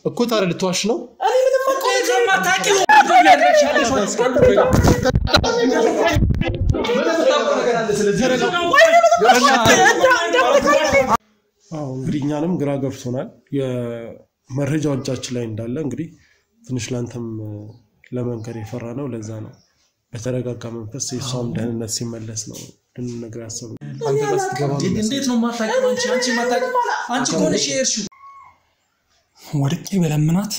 እኮ ታዲያ ልትዋሽ ነው? እኔ ምንም እኮ ከማታውቂው እንግዲህ እኛንም ግራ ገብቶናል የመረጃው እጃችን ላይ እንዳለ እንግዲህ ትንሽ ላንተም ለመንገር የፈራ ነው ለዛ ነው በተረጋጋ መንፈስ የሷም ደህንነት ሲመለስ ነው ልንነግር ያሰብነው አንተ ጋር ስትገባ እንዴት ነው ማታውቂው አንቺ ማታውቂው አንቺ ኮንሽ እርሹ ወድቄ በለምናት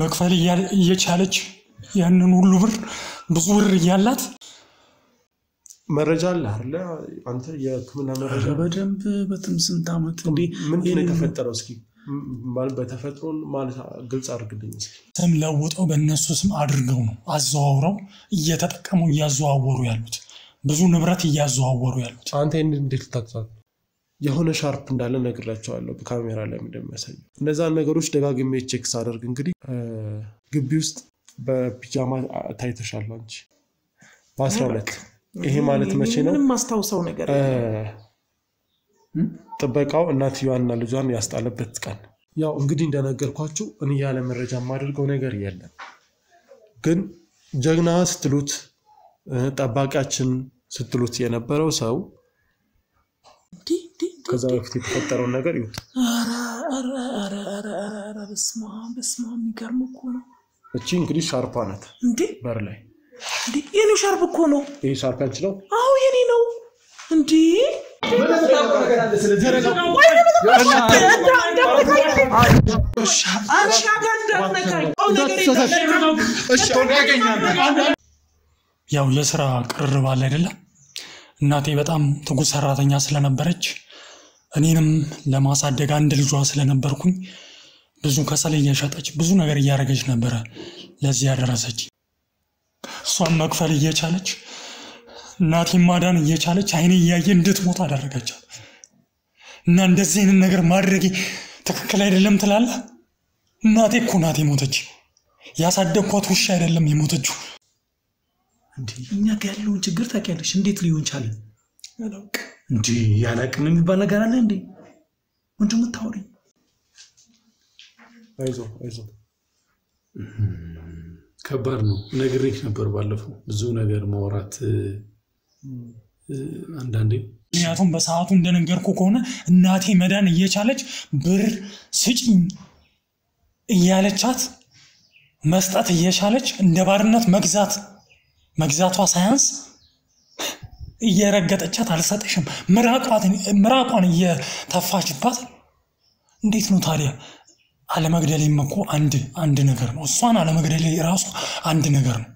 መክፈል እየቻለች ያንን ሁሉ ብር ብዙ ብር እያላት መረጃ አለ አይደል አንተ የህክምና መረጃ በደንብ በትምስንት አመት እንዴ ምን የተፈጠረው እስኪ ማለት በተፈጥሮን ማለት ግልጽ አድርግልኝ እስኪ ስም ለውጠው በእነሱ ስም አድርገው ነው አዘዋውረው እየተጠቀሙ ያዘዋወሩ ያሉት ብዙ ንብረት ያዘዋወሩ ያሉት አንተ እንዴት ልታጣጣ የሆነ ሻርፕ እንዳለ ነግራቸዋለሁ በካሜራ ላይ እንደሚያሳይ እነዛን ነገሮች ደጋግሜ ቼክ ሳደርግ እንግዲህ ግቢ ውስጥ በፒጃማ ታይተሻል አንቺ በ12 ይሄ ማለት መቼ ነው ምንም ማስተዋወሰው ነገር ጥበቃው እናትየዋንና ልጇን ያስጣለበት ቀን ያው እንግዲህ እንደነገርኳችሁ እኔ ያለ መረጃ ማድረገው ነገር የለም ግን ጀግና ስትሉት ጠባቂያችን ስትሉት የነበረው ሰው ከዛ በፊት የተፈጠረው ነገር ይሁት አረ በስማ የሚገርም እኮ ነው እቺ እንግዲህ ሻርፓ ናት እንዴ በር ላይ እንዴ የኔ ሻርፕ እኮ ነው ይሄ ሻርፕ አንቺ ነው አዎ የኔ ነው እንዴ ያው የሥራ ቅርርብ አለ አይደለ እናቴ በጣም ትጉ ሰራተኛ ስለነበረች እኔንም ለማሳደግ አንድ ልጇ ስለነበርኩኝ ብዙ ከሰል እየሸጠች ብዙ ነገር እያረገች ነበር ለዚህ ያደረሰች እሷን መክፈል እየቻለች እናቴ ማዳን እየቻለች አይኔ ያየ እንድትሞት አደረገቻት እና እንደዚህ አይነት ነገር ማድረግ ትክክል አይደለም ትላለህ እናቴ እኮ ናት የሞተች ያሳደግኳት ውሻ አይደለም የሞተችው እንዴ እኛ ጋር ያለውን ችግር ታውቂያለሽ እንዴት ሊሆን ቻለ አላውቅ እንዴ ያላቅም የሚባል ነገር አለ እንዴ ወንድም ታውሪ አይዞ ከባድ ነው ነግሬክ ነበር ባለፈው ብዙ ነገር ማውራት አንዳንዴ ምክንያቱም በሰዓቱ እንደነገርኩ ከሆነ እናቴ መዳን እየቻለች ብር ስጪኝ እያለቻት መስጠት እየቻለች እንደ ባርነት መግዛቷ ሳያንስ እየረገጠቻት አልሰጠሽም ምራቋን እየተፋችባት እንዴት ነው ታዲያ አለመግደሌም እኮ አንድ ነገር ነው እሷን አለመግደሌ ራሱ አንድ ነገር ነው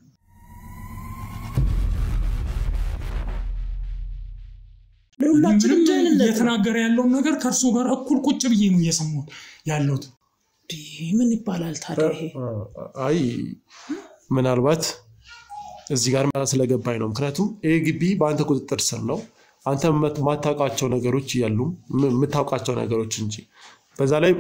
ለሁላችንም ጀነን የተናገረ ያለው ነገር ከርሱ ጋር እኩል ቁጭ ብዬ ነው እየሰማሁት ያለሁት ምን ይባላል ታዲያ ይሄ አይ ምናልባት እዚህ ጋር ስለገባኝ ነው ምክንያቱም ኤግቢ በአንተ ቁጥጥር ስር ነው አንተ ማታውቃቸው ነገሮች ይያሉ የምታውቃቸው ነገሮች እንጂ በዛ ላይ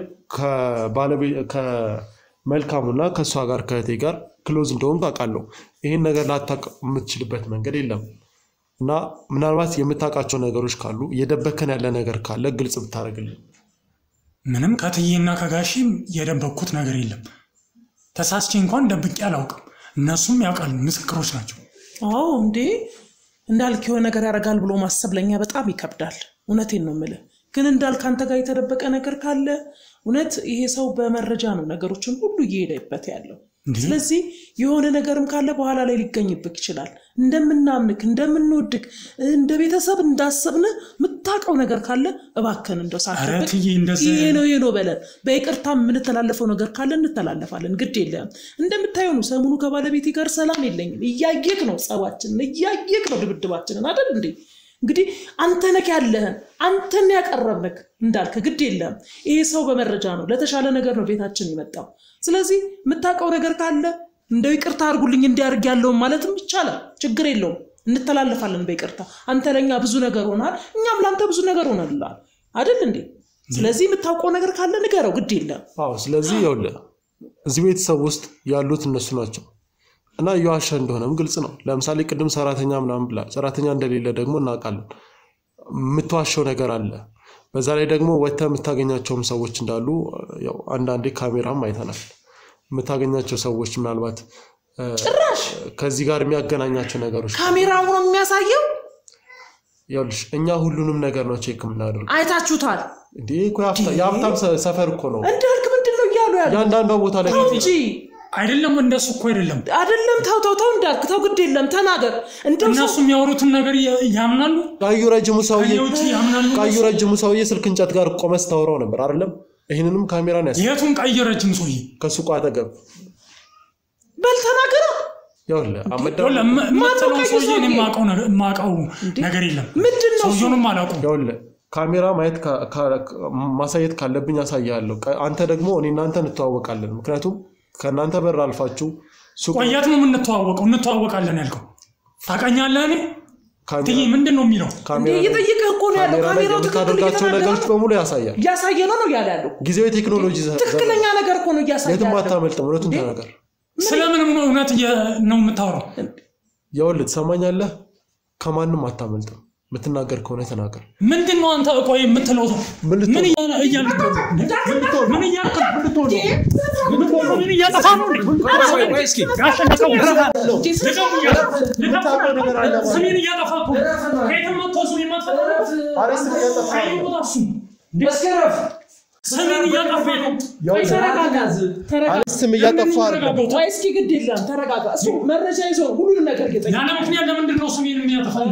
ከመልካሙና ከሷ ጋር ከእቴ ጋር ክሎዝ እንደሆን አውቃለሁ ይሄን ነገር ላታውቅ የምትችልበት መንገድ የለም እና ምናልባት የምታውቃቸው ነገሮች ካሉ የደበከን ያለ ነገር ካለ ግልጽ ብታረግልኝ ምንም ከትዬና ከጋሺም የደበኩት ነገር የለም ተሳስቼ እንኳን ደብቄ አላውቅም እነሱም ያውቃሉ ምስክሮች ናቸው አዎ እንዴ እንዳልከው ነገር ያረጋል ብሎ ማሰብ ለኛ በጣም ይከብዳል እውነቴን ነው የምልህ ግን እንዳልክ አንተ ጋር የተደበቀ ነገር ካለ እውነት ይሄ ሰው በመረጃ ነው ነገሮችን ሁሉ እየሄደበት ያለው ስለዚህ የሆነ ነገርም ካለ በኋላ ላይ ሊገኝብክ ይችላል እንደምናምንክ እንደምንወድክ እንደ ቤተሰብ እንዳሰብነ ምታቀው ነገር ካለ እባከን እንደው ሳትደብቅ ይሄ ነው በለን በይቅርታም ምን ተላለፈው ነገር ካለ እንተላለፋለን ግድ የለም እንደምታየው ነው ሰሙኑ ከባለቤቴ ጋር ሰላም የለኝም እያየክ ነው ጸባችን እያየክ ነው ድብድባችንን አይደል እንዴ እንግዲህ አንተ ነክ ያለህን አንተን ያቀረብነክ እንዳልከ ግድ የለም ይሄ ሰው በመረጃ ነው ለተሻለ ነገር ነው ቤታችን ይመጣው ስለዚህ ምታቀው ነገር ካለ እንደው ይቅርታ አርጉልኝ እንዲያርግ ያለው ማለትም ይቻላል ችግር የለውም እንተላለፋለን በይቅርታ አንተ ለኛ ብዙ ነገር ሆናል እኛም ላንተ ብዙ ነገር ሆነልላል አይደል እንዴ ስለዚህ ምታውቀው ነገር ካለ ንገረው ግድ የለም አዎ ስለዚህ ይኸውልህ እዚህ ቤተሰብ ውስጥ ያሉት እነሱ ናቸው እና ያዋሻ እንደሆነም ግልጽ ነው ለምሳሌ ቅድም ሰራተኛ ምናምን ብላ ሰራተኛ እንደሌለ ደግሞ እናውቃለን ምትዋሸው ነገር አለ በዛ ላይ ደግሞ ወጥተህ የምታገኛቸውም ሰዎች እንዳሉ ያው አንዳንዴ ካሜራም አይተናል የምታገኛቸው ሰዎች ምናልባት ጭራሽ ከዚህ ጋር የሚያገናኛቸው ነገሮች ካሜራው ነው የሚያሳየው ያውልሽ እኛ ሁሉንም ነገር ነው ቼክ የምናደርገው አይታችሁታል እንዴ እኮ ያፍታም ሰፈር እኮ ነው እንዳልክ ምንድነው ያለው ያንዳንዱ ቦታ ላይ እንጂ አይደለም እንደሱ እኮ አይደለም ተው እንዳልክ ተው ግድ የለም ተናገር እነሱ የሚያወሩትን ነገር ያምናሉ ቃዩ ረጅሙ ሰውዬ ስልክ እንጨት ጋር ቆመስ ታወራው ነበር አይደለም ይሄንንም ካሜራ ነው ያሰ የቱን ቃዩ ረጅም ሰውዬ ከሱቁ አጠገብ በል ተናገር ያውለ ማተው ሰውዬ እኔ ማቀው ነገር የለም ምንድነው ሰውዬውንም አላውቀው ያውለ ካሜራ ማሳየት ካለብኝ አሳያለሁ አንተ ደግሞ እኔና አንተ እንተዋወቃለን ምክንያቱም ከናንተ በር አልፋችሁ ቆያት ነው እንተዋወቃለን ያልከው ታቀኛለህ እኔ ትይ ምንድነው የሚለው ካሜራ እየጠየቀህ እኮ ነው ያለው ካሜራው ተከታተላቸው ነገሮች በሙሉ ያሳያል ነው ያለው ጊዜው የቴክኖሎጂ ትክክለኛ ነገር እኮ ነው ያሳያል የትም አታመልጥም እውነቱን ተናገር ስለምን ነው እውነት ነው የምታወራው ያውልት ሰማኛለህ ከማንም አታመልጥም ምትናገር ከሆነ ተናገር ምንድነው አንተ ቆይ የምትለው ምን እያልክ ያጠፋው ወይ እስኪ ጋሽ ነው ስሜን ያጠፋው ከየትም ተወሱ የማትፈጠረው አረስ ያጠፋው ሰሜን ያጠፋው አለስም ያጠፋው ወይ እስኪ ግድ የለም ተረጋጋ እሱ መረጃ ይዞ ሁሉንም ነገር ይጠይቃል ያለ ምክንያት ለምንድነው ሰሜን የሚያጠፋው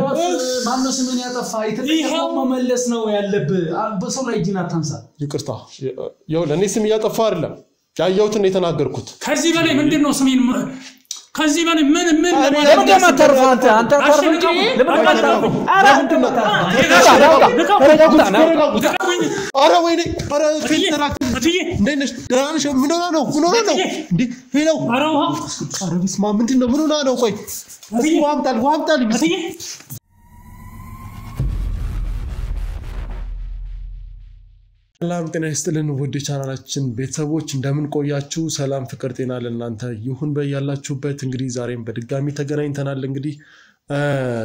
ማነው ሰሜን ያጠፋ ይተጠቀመው መመለስ ነው ያለብህ በሰው ላይ ጂና ታንሳ ይቅርታ ያው ለኔ ስም ያጠፋ አይደለም ያየሁትን የተናገርኩት ከዚህ በላይ ምንድነው ሰሜን ከዚህ በላይ ምን ለምን ማተርፍ አንተ ተርፍ እንጂ አረ ወይኔ አረ ፊልተራክ እንደነሽ ዳንሽ ምን ሆነ ነው እንዴ ሄሎ አረ ቢስማ ምንድነው ምን ሆነ ነው ቆይ ዋምጣል ሰላም ጤና ይስጥልን ውድ ቻናላችን ቤተሰቦች እንደምን ቆያችሁ ሰላም ፍቅር ጤና ለእናንተ ይሁን በያላችሁበት እንግዲህ ዛሬም በድጋሚ ተገናኝተናል እንግዲህ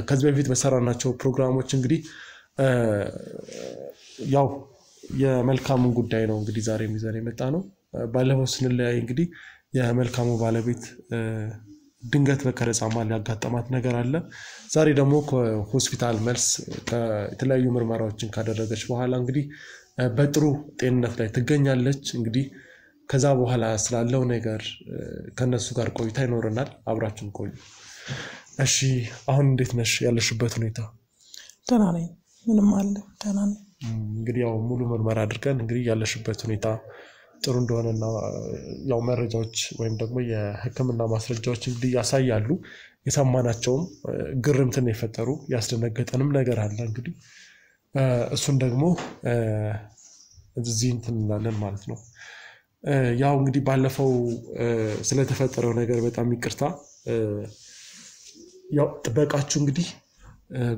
ከዚህ በፊት በሰራናቸው ፕሮግራሞች እንግዲህ ያው የመልካሙን ጉዳይ ነው እንግዲህ ዛሬም ይዘን የመጣ ነው ባለፈው ስንለያይ እንግዲህ የመልካሙ ባለቤት ድንገት በቀረጻ ማል ያጋጠማት ነገር አለ ዛሬ ደግሞ ከሆስፒታል መልስ የተለያዩ ምርመራዎችን ካደረገች በኋላ እንግዲህ በጥሩ ጤንነት ላይ ትገኛለች እንግዲህ ከዛ በኋላ ስላለው ነገር ከነሱ ጋር ቆይታ ይኖርናል አብራችን ቆዩ እሺ አሁን እንዴት ነሽ ያለሽበት ሁኔታ ደህና ነኝ ምንም አለ ደህና ነኝ እንግዲህ ያው ሙሉ ምርመራ አድርገን እንግዲህ ያለሽበት ሁኔታ ጥሩ እንደሆነና ያው መረጃዎች ወይም ደግሞ የህክምና ማስረጃዎች እንግዲህ ያሳያሉ የሰማናቸውም ግርምትን የፈጠሩ ያስደነገጠንም ነገር አለ እንግዲህ እሱን ደግሞ እዚህ እንላለን ማለት ነው ያው እንግዲህ ባለፈው ስለተፈጠረው ነገር በጣም ይቅርታ ያው ጥበቃችሁ እንግዲህ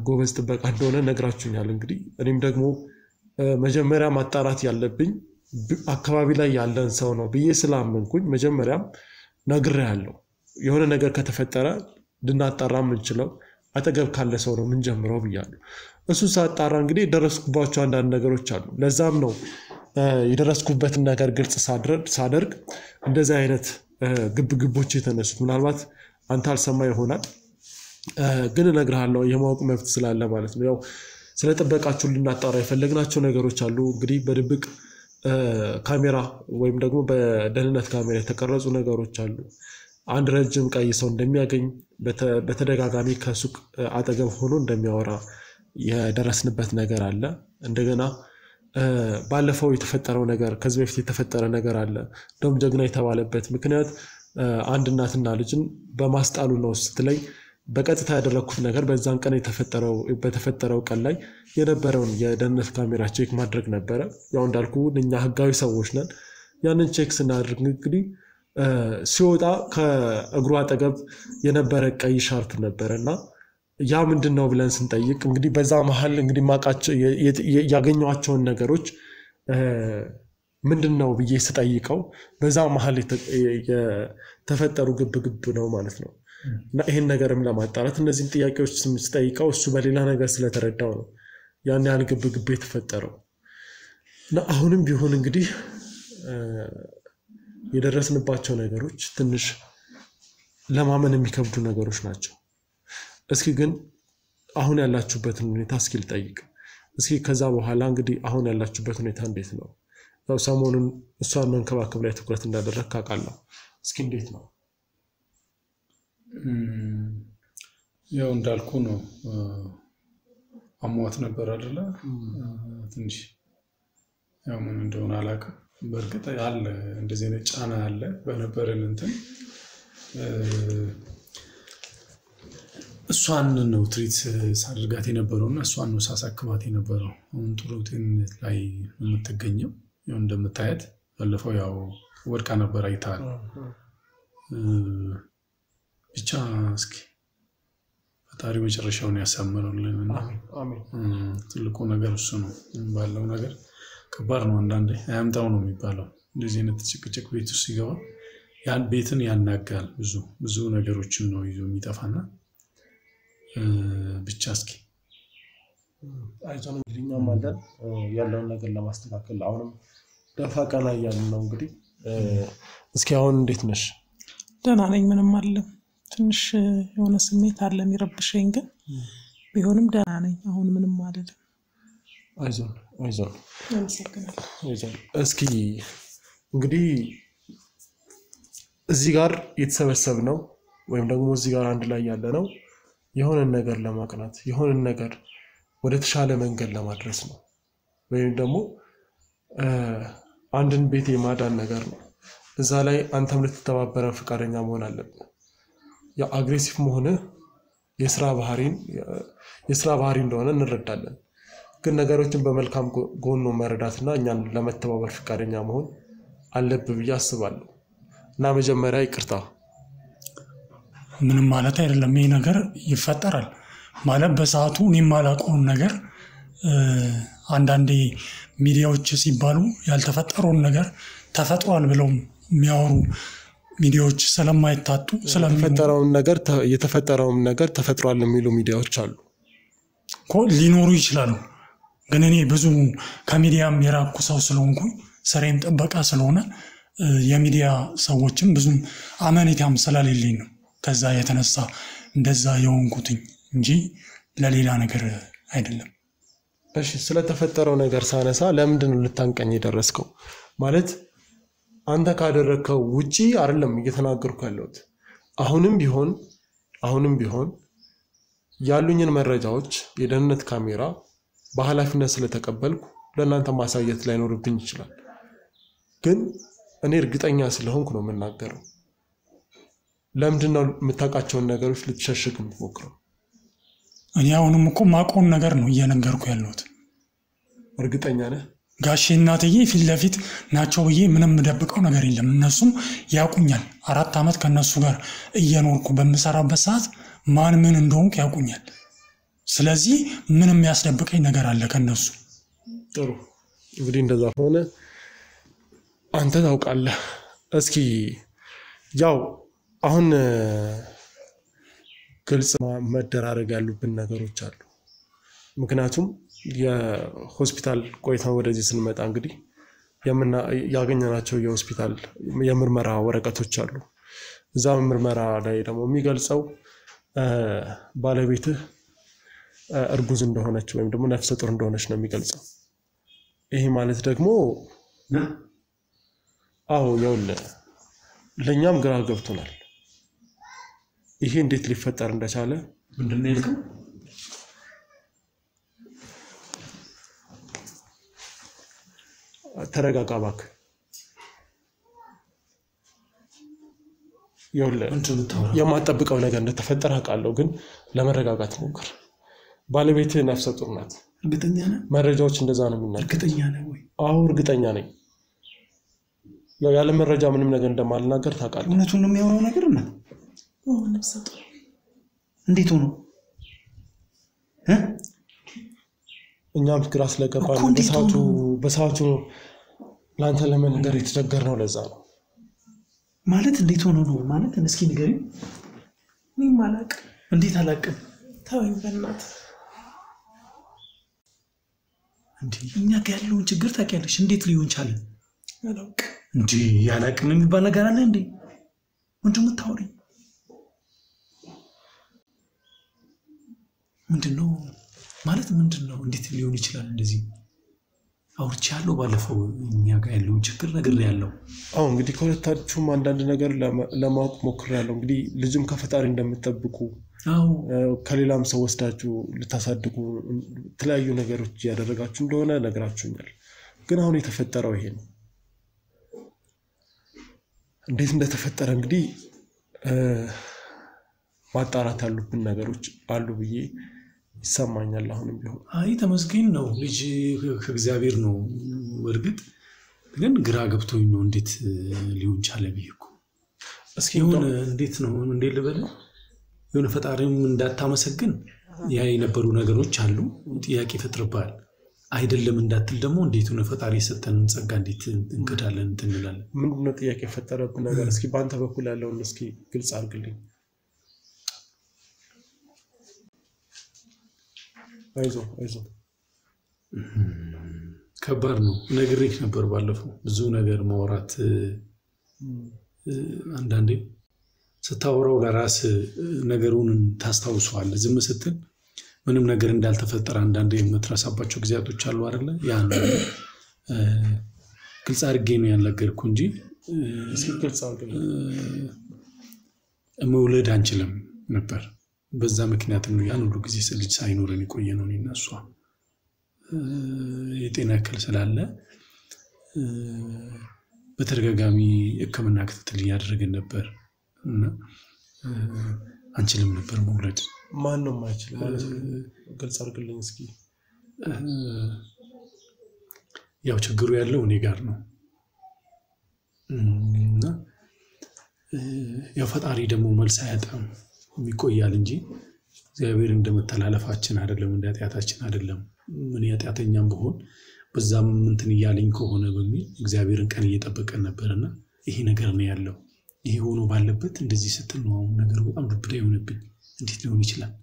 ጎበዝ ጥበቃ እንደሆነ ነግራችሁኛል እንግዲህ እኔም ደግሞ መጀመሪያ ማጣራት ያለብኝ አካባቢ ላይ ያለን ሰው ነው ብዬ ስላመንኩኝ መጀመሪያም ነግሬያለሁ የሆነ ነገር ከተፈጠረ ልናጣራ የምንችለው አጠገብ ካለ ሰው ነው ምን ጀምረው ብያለሁ እሱ ሳጣራ እንግዲህ ደረስኩባቸው አንዳንድ ነገሮች አሉ ለዛም ነው የደረስኩበትን ነገር ግልጽ ሳደርግ እንደዚህ አይነት ግብግቦች የተነሱት ምናልባት አንተ አልሰማ ይሆናል ግን እነግርሃለሁ የማወቅ መብት ስላለ ማለት ነው ያው ስለ ጥበቃችሁ ልናጣራ የፈለግናቸው ነገሮች አሉ እንግዲህ በድብቅ ካሜራ ወይም ደግሞ በደህንነት ካሜራ የተቀረጹ ነገሮች አሉ አንድ ረጅም ቀይ ሰው እንደሚያገኝ በተደጋጋሚ ከሱቅ አጠገብ ሆኖ እንደሚያወራ የደረስንበት ነገር አለ እንደገና ባለፈው የተፈጠረው ነገር ከዚህ በፊት የተፈጠረ ነገር አለ ደም ጀግና የተባለበት ምክንያት አንድ እናትና ልጅን በማስጣሉ ነው ስትለኝ በቀጥታ ያደረኩት ነገር በዛን ቀን በተፈጠረው ቀን ላይ የነበረውን የደህንነት ካሜራ ቼክ ማድረግ ነበረ ያው እንዳልኩ እኛ ህጋዊ ሰዎች ነን ያንን ቼክ ስናደርግ እንግዲህ ሲወጣ ከእግሩ አጠገብ የነበረ ቀይ ሻርፕ ነበርና ያ ምንድነው ብለን ስንጠይቅ እንግዲህ በዛ መሃል እንግዲህ ማቃቸው ያገኘዋቸውን ነገሮች ምንድነው ብዬ ስጠይቀው በዛ መሃል የተፈጠሩ ግብግብ ነው ማለት ነው እና ይሄን ነገርም ለማጣራት እነዚህን ጥያቄዎች ስጠይቀው እሱ በሌላ ነገር ስለተረዳው ነው ያን ያህል ግብግብ የተፈጠረው እና አሁንም ቢሆን እንግዲህ የደረስንባቸው ነገሮች ትንሽ ለማመን የሚከብዱ ነገሮች ናቸው። እስኪ ግን አሁን ያላችሁበትን ሁኔታ እስኪ ልጠይቅ። እስኪ ከዛ በኋላ እንግዲህ አሁን ያላችሁበት ሁኔታ እንዴት ነው? ያው ሰሞኑን እሷን መንከባከብ ላይ ትኩረት እንዳደረግክ አውቃለሁ። እስኪ እንዴት ነው? ያው እንዳልኩ ነው። አሟት ነበር አይደለ? ትንሽ ያው ምን እንደሆነ አላውቅም። በእርግጥ አለ እንደዚህ አይነት ጫና አለ በነበረን እንትን እሷን ነው ትሪት ሳድርጋት የነበረውና እሷን ነው ሳሳክባት የነበረው። አሁን ጥሩ ጤንነት ላይ የምትገኘው ያው እንደምታያት ባለፈው ያው ወድቃ ነበር አይታል። ብቻ እስኪ ፈጣሪ መጨረሻውን ያሳምረውልን። አሜን። ትልቁ ነገር እሱ ነው። ባለው ነገር ከባድ ነው። አንዳንዴ አያምጣው ነው የሚባለው። እንደዚህ አይነት ጭቅጭቅ ቤት ውስጥ ሲገባ ያን ቤትን ያናጋል። ብዙ ነገሮችን ነው ይዞ የሚጠፋና ብቻ እስኪ አይዞን እንግዲህ እኛም አለን ያለውን ነገር ለማስተካከል አሁንም ደፋ ቀና እያልን ነው። እንግዲህ እስኪ አሁን እንዴት ነሽ? ደህና ነኝ፣ ምንም አይደለም። ትንሽ የሆነ ስሜት አለ የሚረብሸኝ፣ ግን ቢሆንም ደህና ነኝ። አሁን ምንም አይደለም። አይዞን አመሰግናለሁ። አይዞን። እስኪ እንግዲህ እዚህ ጋር የተሰበሰብነው ወይም ደግሞ እዚህ ጋር አንድ ላይ ያለ ነው የሆነን ነገር ለማቅናት የሆነን ነገር ወደ ተሻለ መንገድ ለማድረስ ነው። ወይም ደግሞ አንድን ቤት የማዳን ነገር ነው። እዛ ላይ አንተም ልትተባበረን ፈቃደኛ መሆን አለብን። ያ አግሬሲቭ መሆን የስራ ባህሪ እንደሆነ እንረዳለን። ግን ነገሮችን በመልካም ጎኑ መረዳትና እኛን ለመተባበር ፈቃደኛ መሆን አለብህ ብዬ አስባለሁ። እና መጀመሪያ ይቅርታ። ምንም ማለት አይደለም። ይሄ ነገር ይፈጠራል ማለት በሰዓቱ እኔም ማላውቀውን ነገር አንዳንዴ ሚዲያዎች ሲባሉ ያልተፈጠረውን ነገር ተፈጥሯል ብለው የሚያወሩ ሚዲያዎች ስለማይታጡ የተፈጠረውን ነገር ተፈጥሯል የሚሉ ሚዲያዎች አሉ እኮ ሊኖሩ ይችላሉ። ግን እኔ ብዙ ከሚዲያም የራኩ ሰው ስለሆንኩኝ ስራዬም ጥበቃ ስለሆነ የሚዲያ ሰዎችም ብዙም አመኔታም ስለሌለኝ ነው ከዛ የተነሳ እንደዛ የሆንኩትኝ እንጂ ለሌላ ነገር አይደለም። እሺ፣ ስለተፈጠረው ነገር ሳነሳ ለምንድን ነው ልታንቀኝ የደረስከው? ማለት አንተ ካደረከው ውጪ አይደለም እየተናገርኩ ያለሁት። አሁንም ቢሆን ያሉኝን መረጃዎች የደህንነት ካሜራ በኃላፊነት ስለተቀበልኩ ለእናንተ ማሳየት ላይኖርብኝ ይችላል። ግን እኔ እርግጠኛ ስለሆንኩ ነው የምናገረው። ለምንድን ነው የምታውቃቸውን ነገሮች ልትሸሽግ የምትሞክረው? እኔ አሁንም እኮ ማውቀውን ነገር ነው እየነገርኩ ያለሁት። እርግጠኛ ነህ? ጋሼ እናትዬ ፊት ለፊት ናቸው ብዬ ምንም የምደብቀው ነገር የለም። እነሱም ያውቁኛል። 4 ዓመት ከነሱ ጋር እየኖርኩ በምሰራበት ሰዓት ማን ምን እንደሆንኩ ያውቁኛል። ስለዚህ ምንም ያስደብቀኝ ነገር አለ ከነሱ? ጥሩ፣ እንግዲህ እንደዛ ከሆነ አንተ ታውቃለህ። እስኪ ያው አሁን ግልጽ መደራረግ ያሉብን ነገሮች አሉ። ምክንያቱም የሆስፒታል ቆይታን ወደዚህ ስንመጣ እንግዲህ ያገኘናቸው የሆስፒታል የምርመራ ወረቀቶች አሉ። እዛ ምርመራ ላይ ደግሞ የሚገልጸው ባለቤትህ እርጉዝ እንደሆነች ወይም ደግሞ ነፍሰ ጡር እንደሆነች ነው የሚገልጸው። ይሄ ማለት ደግሞ ይኸውልህ ለእኛም ግራ ገብቶናል። ይሄ እንዴት ሊፈጠር እንደቻለ ምንድን ነው ያልከው? ተረጋጋ እባክህ። ይኸውልህ የማጠብቀው ነገር እንደተፈጠረ አውቃለሁ፣ ግን ለመረጋጋት ሞክር። ባለቤትህ ነፍሰ ጡር ናት። እርግጠኛ ነህ? መረጃዎች እንደዛ ነው የሚናገሩት። እርግጠኛ ነህ ወይ? አዎ እርግጠኛ ነኝ። ያለ መረጃ ምንም ነገር እንደማልናገር ታውቃለህ። እውነቱን ነው የሚያወራው ነገር እና ነፍሰ ጡር እንዴት ሆኖ እኛም ግራ ስለገባን በሰዓቱ ለአንተ ለመንገር የተቸገርነው ለዛ ነው። ማለት እንዴት ሆኖ ነው ማለት? እስኪ ንገሪኝ። እኔም አላውቅም። እንዴት አላውቅም? ተወኝ በእናትህ። እንዴ እኛ ጋር ያለውን ችግር ታውቂያለሽ እንዴት ሊሆን ቻለ አላውቅም እንዴ ያላቅም የሚባል ነገር አለ እንዴ ምንድነው የምታወሪኝ ምንድነው ማለት ምንድነው እንዴት ሊሆን ይችላል እንደዚህ አውርቻለሁ ባለፈው እኛ ጋር ያለውን ችግር ነገር ያለው እንግዲህ ከሁለታችሁም አንዳንድ ነገር ለማወቅ ሞክሬያለሁ እንግዲህ ልጅም ከፈጣሪ እንደምትጠብቁ ከሌላም ሰው ወስዳችሁ ልታሳድጉ ተለያዩ ነገሮች ያደረጋችሁ እንደሆነ ነግራችሁኛል ግን አሁን የተፈጠረው ይሄ ነው እንዴት እንደተፈጠረ እንግዲህ ማጣራት ያሉብን ነገሮች አሉ ብዬ ይሰማኛል አሁንም ቢሆን አይ ተመስገን ነው ልጅ ከእግዚአብሔር ነው ወርግጥ ግን ግራ ገብቶኝ ነው እንዴት ሊሆን ቻለ ቢልኩ እስኪ ሆነ እንዴት ነው እንዴ ልበል የሆነ ፈጣሪም እንዳታመሰግን ያ የነበሩ ነገሮች አሉ ጥያቄ ፈጥረባል አይደለም እንዳትል ደግሞ እንዴት ነው ፈጣሪ ሰጠን ጸጋ እንዴት እንከዳለን እንላለን ምንድነው ጥያቄ ፈጠረብን ነገር እስኪ ባንተ በኩል ያለውን እስኪ ግልጽ አድርግልኝ አይዞ ከባድ ነው ነግሬክ ነበር ባለፈው ብዙ ነገር ማውራት አንዳንዴ ስታወራው ለራስ ነገሩን ታስታውሷል ዝም ስትል ምንም ነገር እንዳልተፈጠረ አንዳንዴ የምትረሳባቸው ጊዜያቶች አሉ አይደለ ያን ግልጽ አድርጌ ነው ያልነገርኩ እንጂ እስኪ ግልጽ አድርግልኝ መውለድ አንችልም ነበር በዛ ምክንያት ነው ያን ሁሉ ጊዜ ልጅ ሳይኖረን የቆየ ነው እነሱ የጤና እክል ስላለ በተደጋጋሚ ህክምና ክትትል ያደረገን ነበር እና አንችልም ነበር መውለድ ማን ነው ማይችል ማለት ግልጽ አድርግልኝ እስኪ ያው ችግሩ ያለው እኔ ጋር ነው እና ያው ፈጣሪ ደግሞ መልስ አያጣም የሚቆያል እንጂ እግዚአብሔር እንደመተላለፋችን አይደለም እንደያታችን አይደለም ምን ያጣተኛም በሆን በዛም እንትን ይያለኝ ከሆነ በሚል እግዚአብሔርን ቀን እየጠበቀን ነበርና ይሄ ነገር ነው ያለው ይሄ ሆኖ ባለበት እንደዚህ ስትል ነው ነገር በጣም ድብዳ ይሆንብኝ እንዴት ሊሆን ይችላል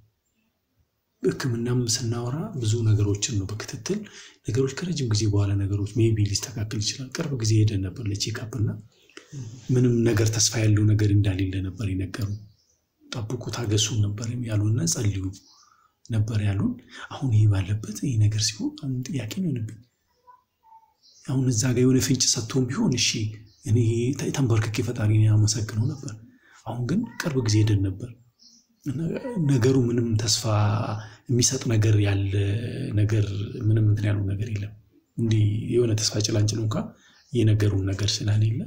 በህክምናም ስናወራ ብዙ ነገሮችን ነው በክትትል ነገሮች ከረጅም ጊዜ በኋላ ነገሮች ሜቢ ሊስተካከል ይችላል ቅርብ ጊዜ ሄደን ነበር ለቼክአፕና ምንም ነገር ተስፋ ያለው ነገር እንዳሌለ ነበር ይነገሩ ጠብቁ ታገሱ ነበር ያሉና ጸልዩ ነበር ያሉን አሁን ይሄ ባለበት ይሄ ነገር ሲሆን አሁን ጥያቄ ነው የሆነብኝ አሁን እዛ ጋር የሆነ ፍንጭ ሰጥቶም ቢሆን እሺ እኔ ተንበርክኬ ፈጣሪን ያመሰግነው ነበር አሁን ግን ቅርብ ጊዜ ሄደን ነበር ነገሩ ምንም ተስፋ የሚሰጥ ነገር ያለ ነገር ምንም እንትን ያለው ነገር የለም እንዴ የሆነ ተስፋ ጭላንጭል እንኳን የነገሩን ነገር ስለሌለ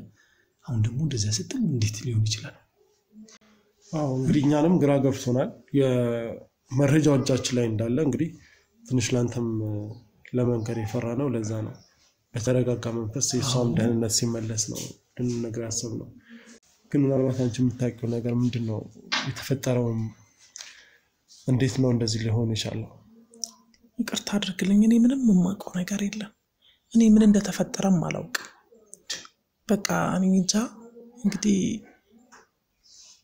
አሁን ደግሞ እንደዛ ስትል እንዴት ሊሆን ይችላል እንግዲህ እኛንም ግራ ገብቶናል የመረጃው እጃችን ላይ እንዳለ እንግዲህ ትንሽ ላንተም ለመንገር የፈራ ነው ለዛ ነው በተረጋጋ መንፈስ የሷም ደህንነት ሲመለስ ነው ልንነግር ያሰብነው ግን ምናልባት አንቺ የምታውቂው ነገር ምንድነው የተፈጠረው እንዴት ነው እንደዚህ ሊሆን ይችላል ይቅርታ አድርግልኝ እኔ ምንም የማውቀው ነገር የለም እኔ ምን እንደተፈጠረም አላውቅም በቃ እኔ እንጃ እንግዲህ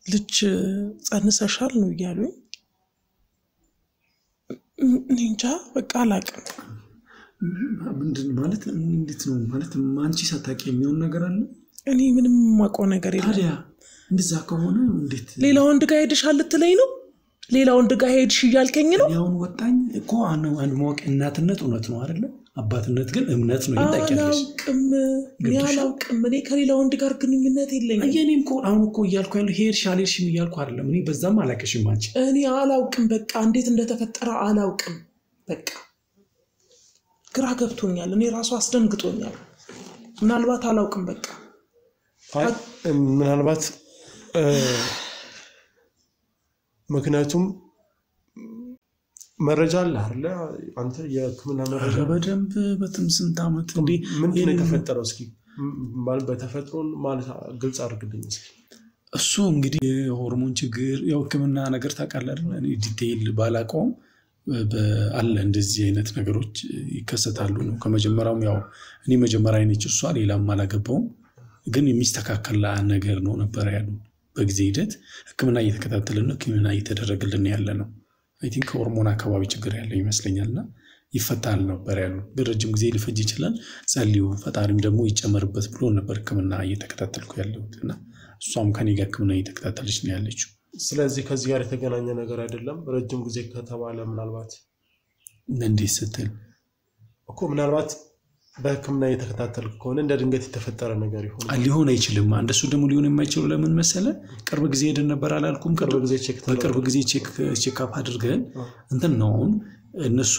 ልጅ ጸንሰሻል ነው ያሉኝ እኔ እንጃ በቃ አላውቅም ምንድን ማለት እንዴት ነው ማለት አንቺ ሳታውቂ የሚሆን ነገር አለ እኔ ምንም የማውቀው ነገር የለም ታዲያ እንደዛ ከሆነ እንዴት ሌላ ወንድ ጋር ሄድሻል ልትለኝ ነው ሌላ ወንድ ጋር ሄድሽ እያልከኝ ነው ያውን ወጣኝ እኮ አንድ ማወቅ እናትነት እውነት ነው አይደለ አባትነት ግን እምነት ነው ይጣቀልሽ አላውቅም እኔ ከሌላ ወንድ ጋር ግንኙነት የለኝም እኔም እኮ አሁን እኮ እያልኩ ያለው ሄድሻልሽም እያልኩ አይደለም እኔ በዛም አላቀሽም አንቺ እኔ አላውቅም በቃ እንዴት እንደተፈጠረ አላውቅም በቃ ግራ ገብቶኛል እኔ ራሱ አስደንግጦኛል ምናልባት አላውቅም በቃ ምናልባት ምክንያቱም መረጃ አለ አይደል አንተ የህክምና መረጃ በደንብ በትምስንት አመት እንዴ ምን ተፈጠረው እስኪ ማለት በተፈጥሮን ማለት ግልጽ አድርግልኝ እስኪ እሱ እንግዲህ ሆርሞን ችግር የህክምና ነገር ታውቃለህ እኔ ዲቴይል ባላቀውም በአለ እንደዚህ አይነት ነገሮች ይከሰታሉ ነው ከመጀመሪያውም ያው እኔ መጀመሪያ አይነች እሷ ሌላም አላገባውም ግን የሚስተካከል ነገር ነው ነበር ያሉ በጊዜ ሂደት ህክምና እየተከታተልን ነው ህክምና እየተደረገልን ያለ ነው አይ ቲንክ ሆርሞን አካባቢ ችግር ያለ ይመስለኛልና ይፈታል ነበር ያሉ። ረጅም ጊዜ ሊፈጅ ይችላል ጸልዩ ፈጣሪም ደግሞ ይጨመርበት ብሎ ነበር ሕክምና እየተከታተልኩ ያለሁትና እሷም ከኔ ጋር ሕክምና እየተከታተለች ነው ያለችው። ስለዚህ ከዚህ ጋር የተገናኘ ነገር አይደለም። ረጅም ጊዜ ከተባለ ምናልባት እንዴት ስትል እኮ ምናልባት በሕክምና እየተከታተልኩ ከሆነ እንደ ድንገት የተፈጠረ ነገር ይሆናል። ሊሆን አይችልም። እንደሱ ደግሞ ሊሆን የማይችለው ለምን መሰለ? ቅርብ ጊዜ ሄደን ነበር አላልኩም? በቅርብ ጊዜ ቼክ አፕ አድርገን እንትን ነው እነሱ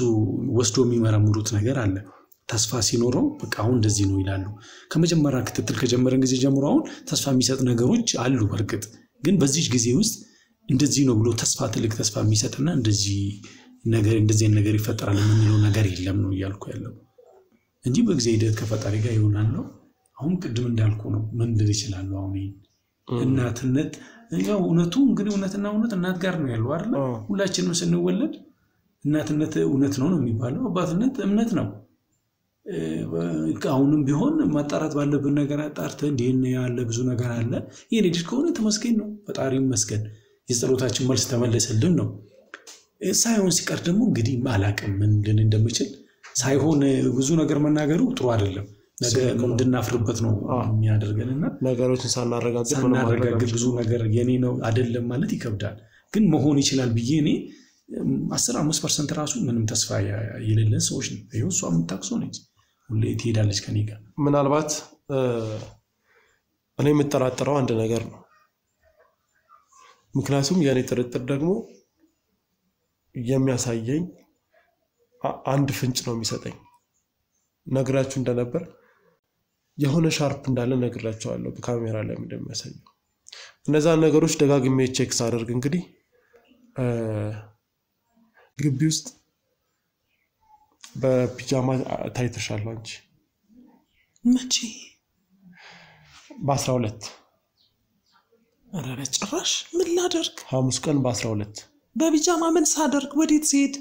ወስዶ የሚመረምሩት ነገር አለ። ተስፋ ሲኖረው በቃ አሁን እንደዚህ ነው ይላሉ። ከመጀመሪያ ክትትል ከጀመረን ጊዜ ጀምሮ አሁን ተስፋ የሚሰጥ ነገሮች አሉ። በርግጥ ግን በዚህ ጊዜ ውስጥ እንደዚህ ነው ብሎ ትልቅ ተስፋ የሚሰጥና እንደዚህ ነገር ይፈጠራል የምንለው ነገር የለም ነው እያልኩ ያለው እንጂ በጊዜ ሂደት ከፈጣሪ ጋር ይሆናል ነው። አሁን ቅድም እንዳልኩ ነው ምን ልል ይችላል? አሁን እናትነት ያው እውነቱ እንግዲህ እውነትና እውነት እናት ጋር ነው ያለው አይደል? ሁላችንም ስንወለድ እናትነት እውነት ነው የሚባለው፣ አባትነት እምነት ነው። አሁንም ቢሆን ማጣራት ባለብን ነገር አጣርተን እንዴት ያለ ብዙ ነገር አለ። ይሄን ልጅ ከሆነ ተመስገን ነው ፈጣሪ ይመስገን የጸሎታችን መልስ ተመለሰልን ነው። ሳይሆን ሲቀር ደግሞ እንግዲህ ማላቀም ምን ልን እንደምችል ሳይሆን ብዙ ነገር መናገሩ ጥሩ አይደለም። ነገር እንድናፍርበት ነው የሚያደርገንና ነገሮችን ሳናረጋግጥ ብዙ ነገር የኔ ነው አይደለም ማለት ይከብዳል። ግን መሆን ይችላል ብዬ እኔ 15% ራሱ ምንም ተስፋ የሌለን ሰዎች ነው። ይሄው እሷ የምታክሰው ነች ሁሌ ትሄዳለች ከኔ ጋር። ምናልባት እኔ የምጠራጠረው አንድ ነገር ነው። ምክንያቱም የኔ ጥርጥር ደግሞ የሚያሳየኝ አንድ ፍንጭ ነው የሚሰጠኝ። ነግራችሁ እንደነበር የሆነ ሻርፕ እንዳለ ነግራችኋለሁ በካሜራ ላይ እንደሚያሳየው። እነዛ ነገሮች ደጋግሜ ቼክ ሳደርግ እንግዲህ ግቢ ውስጥ በፒጃማ ታይተሻል አንቺ። መቼ? በ12 ኧረ በጭራሽ ምን ላደርግ? ሐሙስ ቀን በ12 በፒጃማ ምን ሳደርግ? ወዴት ሲሄድ?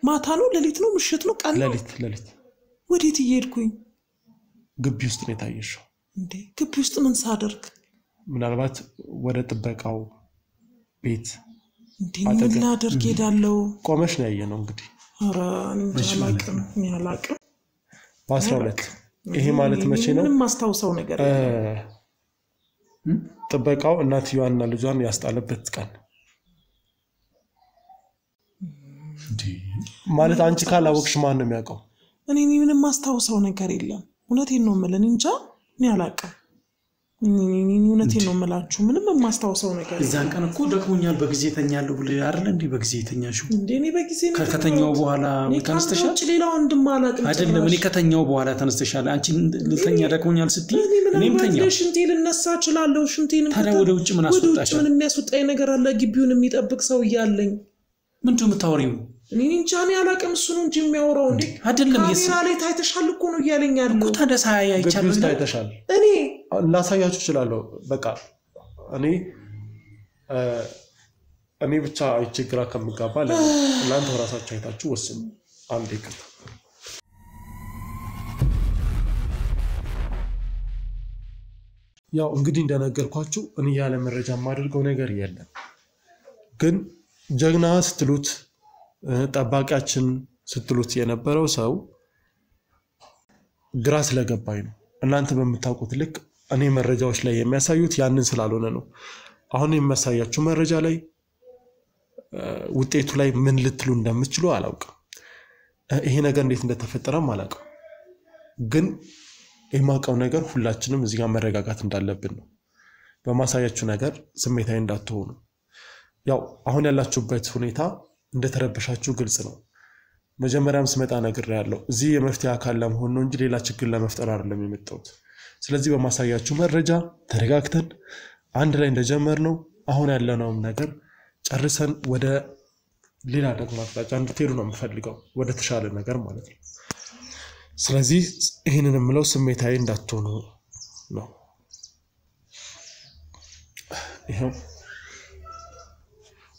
ማታ ነው ሌሊት ነው ምሽት ነው ቀን ነው? ሌሊት። ወዴት እየሄድኩኝ? ግቢ ውስጥ ነው የታየሽው። እንዴ ግቢ ውስጥ ምን ሳደርግ? ምናልባት ወደ ጥበቃው ቤት እንዴ ምን ላደርግ ሄዳለሁ? ቆመሽ ነው ያየነው እንግዲህ። ኧረ አላውቅም። በ12 ይሄ ማለት መቼ ነው? ምንም ማስታውሰው ነገር ጥበቃው እናትየዋንና ልጇን ያስጣለበት ቀን ማለት አንቺ ካላወቅሽ ማን ነው የሚያውቀው? እኔ ምንም ማስታውሰው ነገር የለም። እውነቴን ነው የምልህ እንጃ እኔ አላውቅም። እውነቴን ነው የምላችሁ ምንም ማስታውሰው ነገር የለም። እዛን ቀን እኮ ደክሞኛል በጊዜ ተኛለሁ ብለህ አይደል እንዴ? በጊዜ ተኛሽው እንዴ? እኔ በጊዜ ከተኛው በኋላ ተነስተሻል ሌላው ወንድም አላውቅም አይደለም? እኔ ከተኛው በኋላ ተነስተሻል። አንቺ ልተኛ ደክሞኛል ስትይ እኔም ተኛው። ሽንቴ ልነሳ እችላለሁ። ሽንቴንም ታዲያ ወደ ውጭ ምን አስወጣሽ? ምን የሚያስወጣኝ ነገር አለ? ግቢውን የሚጠብቅ ሰው እያለኝ ምንድነው የምታወሪው? እኔ እንጃ እኔ አላውቅም። እሱ ነው እንጂ የሚያወራው እንዴ? አይደለም ካሜራ ላይ ታይተሻል እኮ ነው እያለኝ ያለው እኮ። ታዲያ ሳያይ አይቻልም? ታይተሻል። እኔ ላሳያችሁ እችላለሁ። በቃ እኔ ብቻ አይችግራ ከምጋባ ለእናንተ ራሳችሁ አይታችሁ ወስኑ። አንዴ ከታ ያው እንግዲህ እንደነገርኳችሁ እኔ ያለ መረጃ የማደርገው ነገር የለም። ግን ጀግና ስትሉት ጠባቂያችን ስትሉት የነበረው ሰው ግራ ስለገባኝ ነው። እናንተ በምታውቁት ልክ እኔ መረጃዎች ላይ የሚያሳዩት ያንን ስላልሆነ ነው። አሁን የሚያሳያችሁ መረጃ ላይ ውጤቱ ላይ ምን ልትሉ እንደምትችሉ አላውቅም። ይሄ ነገር እንዴት እንደተፈጠረም አላውቅም። ግን የማውቀው ነገር ሁላችንም እዚህ ጋር መረጋጋት እንዳለብን ነው። በማሳያችሁ ነገር ስሜታዊ እንዳትሆኑ። ያው አሁን ያላችሁበት ሁኔታ እንደተረበሻችሁ ግልጽ ነው። መጀመሪያም ስመጣ ነግሬያለሁ። እዚህ የመፍትሄ አካል ለመሆን ነው እንጂ ሌላ ችግር ለመፍጠር አይደለም የመጣሁት። ስለዚህ በማሳያችሁ መረጃ ተረጋግተን አንድ ላይ እንደጀመርነው አሁን ያለነው ነገር ጨርሰን ወደ ሌላ ደግሞ አቅጣጫ እንድትሄዱ ነው የምፈልገው፣ ወደ ተሻለ ነገር ማለት ነው። ስለዚህ ይሄንን የምለው ስሜታዊ እንዳትሆኑ ነው።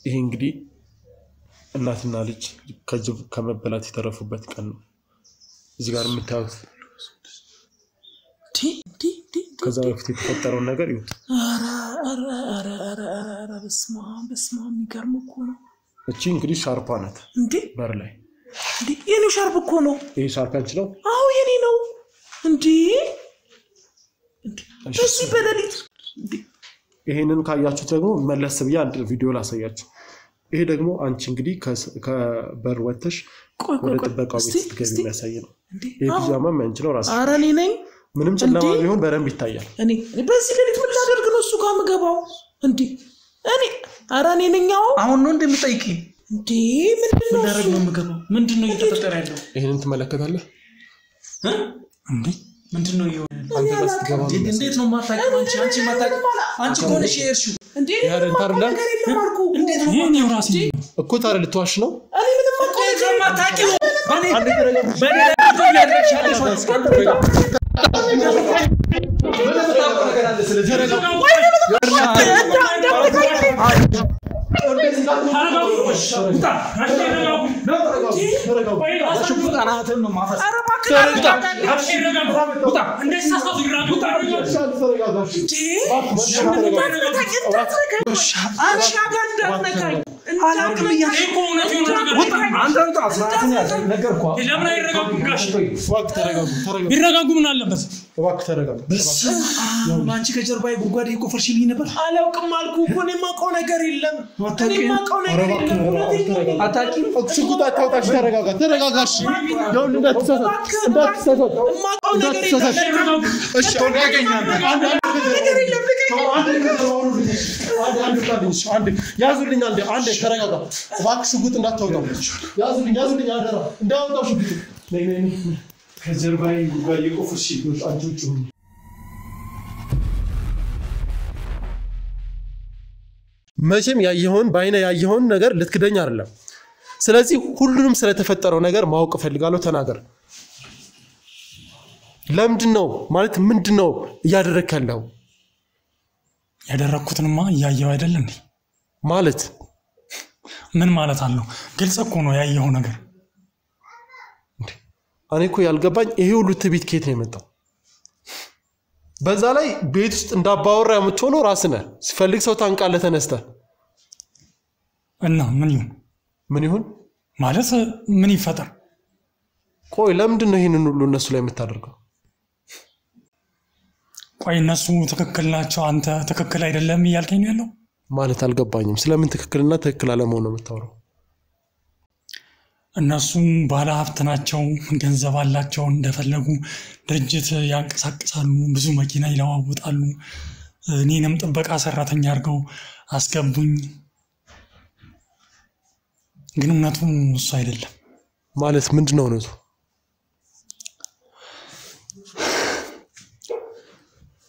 ይሄ እንግዲህ እናትና ልጅ ከጅብ ከመበላት የተረፉበት ቀን ነው። እዚህ ጋር የምታዩት ከዛ በፊት የተፈጠረውን ነገር ይሁት። በስመ አብ የሚገርም እኮ ነው። እቺ እንግዲህ ሻርፓ ናት እንዴ! በር ላይ የኔ ሻርፕ እኮ ነው። ይሄ ሻርፕ አንቺ ነው? አዎ የኔ ነው እንዴ። እዚህ በሌሊት ይሄንን ካያችሁት ደግሞ መለስ ብዬ አንድ ቪዲዮ ላሳያችሁ። ይሄ ደግሞ አንቺ እንግዲህ ከበር ወጥተሽ ወደ ጥበቃው ቤት ስትገቢ የሚያሳይ ነው። ይሄ ፒጃማ አንቺ ነው ራስሽ? ኧረ እኔ ነኝ። ምንም ጨለማ ቢሆን በደንብ ይታያል። እኔ በዚህ ሌሊት ምን ላደርግ ነው እሱ ጋር የምገባው እንዴ? እኔ ኧረ እኔ ነኝ። አሁን ነው እንደምጠይቂ እንዴ? ምንድነው ላደርግ ነው የምገባው? ምንድነው እየተፈጠረ ያለው? ይሄንን ትመለከታለህ እንዴ? ምንድነው ይሄ? አንተ በስተገባ እንዴት ነው ማታውቂው? አንቺ ማታውቂው? አንቺ ኮንሽ የርሽው እንዴ? ያረን ታርላ እንዴት ነው ይሄን ራሴ እኮ ታረ ልትዋሽ ነው? እኔ ምንም ማታውቂው በኔ ቢረጋጉ ምን አለበት? እባክህ ተረጋጋ። አንቺ ከጀርባዬ ጉድጓድ እየቆፈርሽልኝ ነበር። አላውቅም አልኩህ እኮ። እኔ የማውቀው ነገር የለም። እኔ የማውቀው ነገር የለም። አታውቂም? ሽጉጥ አታውጣሽ። ተረጋጋ፣ ተረጋጋ። እሺ ይሁን። እንዳትሳሳት። የማውቀው ነገር የለም። እሺ አሁን ያገኛል። አንድ ያዙልኝ። አንዴ ተረጋጋ እባክህ። ሽጉጥ እንዳታውጣው። ያዙልኝ አደራ። እንዳታውጣው ሽጉጥ። ነይ ከጀርባዬ ጉድጓድ እየቆፈርሽልኝ አንቺ ውጭ ሁኚ። መቼም ያየኸውን በአይነ ያየኸውን ነገር ልትክደኝ አይደለም። ስለዚህ ሁሉንም ስለተፈጠረው ነገር ማወቅ ፈልጋለሁ። ተናገር። ለምንድነው ማለት ምንድነው እያደረክ ያለው? ያደረኩትንማ እያየው አይደል እንዴ? ማለት ምን ማለት አለው? ግልጽ እኮ ነው ያየው ነገር። እኔ እኮ ያልገባኝ ይሄ ሁሉ ትዕቢት ከየት ነው የመጣው? በዛ ላይ ቤት ውስጥ እንዳባወራ የምትሆነው ራስህ ነህ። ሲፈልግ ሰው ታንቃለህ ተነስተህ። እና ምን ይሁን ማለት ምን ይፈጠር? ቆይ ለምንድን ነው ይሄንን ሁሉ እነሱ ላይ የምታደርገው? ቆይ እነሱ ትክክል ናቸው፣ አንተ ትክክል አይደለም እያልከኝ ነው ያለው? ማለት አልገባኝም። ስለምን ትክክልና ትክክል አለመሆን ነው የምታወራው? እነሱም ባለ ሀብት ናቸው፣ ገንዘብ አላቸው፣ እንደፈለጉ ድርጅት ያንቀሳቅሳሉ፣ ብዙ መኪና ይለዋውጣሉ። እኔንም ጥበቃ ሰራተኛ አድርገው አስገቡኝ። ግን እውነቱ እሱ አይደለም። ማለት ምንድነው እውነቱ?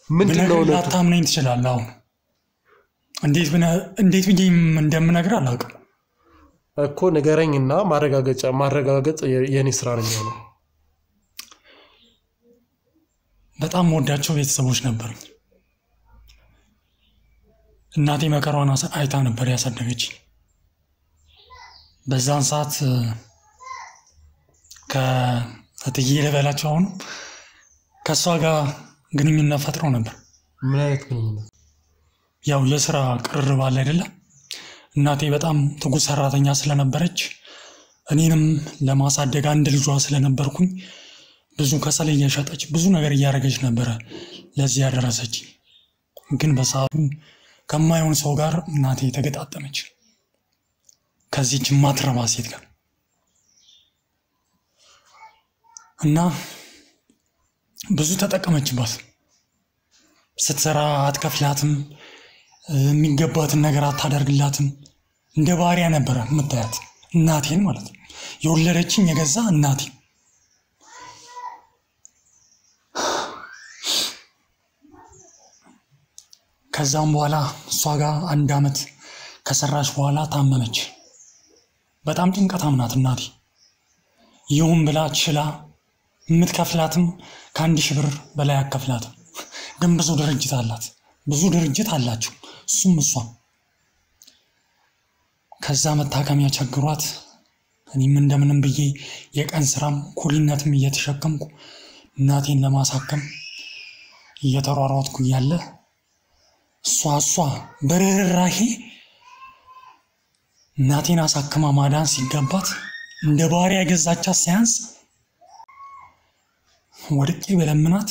ምንድነው እውነቱ? ላታምነኝ ትችላለህ። አሁን እንዴት ብዬ እንደምነግርህ አላውቅም እኮ ንገረኝና ማረጋገጥ የኔ ስራ ነው የሚሆነው። በጣም ወዳቸው ቤተሰቦች ነበሩኝ። እናቴ መከራዋን አይታ ነበር ያሳደገች። በዛን ሰዓት ከእትዬ ልበላቸው አሁን ከእሷ ጋር ግንኙነት ፈጥሮ ነበር። ምን አይነት ግንኙነት? ያው የስራ ቅርርብ አለ አይደለም። እናቴ በጣም ትጉ ሰራተኛ ስለነበረች እኔንም ለማሳደግ አንድ ልጇ ስለነበርኩኝ ብዙ ከሰል እየሸጠች ብዙ ነገር እያደረገች ነበረ ለዚህ ያደረሰች። ግን በሰዓቱ ከማይሆን ሰው ጋር እናቴ ተገጣጠመች፣ ከዚህች ማትረባ ሴት ጋር እና ብዙ ተጠቀመችባት። ስትሰራ አትከፍላትም፣ የሚገባትን ነገር አታደርግላትም። እንደ ባሪያ ነበረ የምታያት እናቴን ማለት ነው፣ የወለደችኝ የገዛ እናቴ። ከዛም በኋላ እሷ ጋር 1 ዓመት ከሰራች በኋላ ታመመች። በጣም ጭንቀታም ናት እናቴ። ይሁን ብላ ችላ የምትከፍላትም ከ1000 ብር በላይ አከፍላትም። ግን ብዙ ድርጅት አላቸው እሱም እሷም። ከዛ መታከሚያ ቸግሯት እኔም እንደምንም ብዬ የቀን ስራም ኩሊነትም እየተሸከምኩ እናቴን ለማሳከም እየተሯሯጥኩ እያለ እሷ በርህራሄ እናቴን አሳክማ ማዳን ሲገባት እንደ ባሪያ ገዛቻት ሳያንስ ወድቄ በለምናት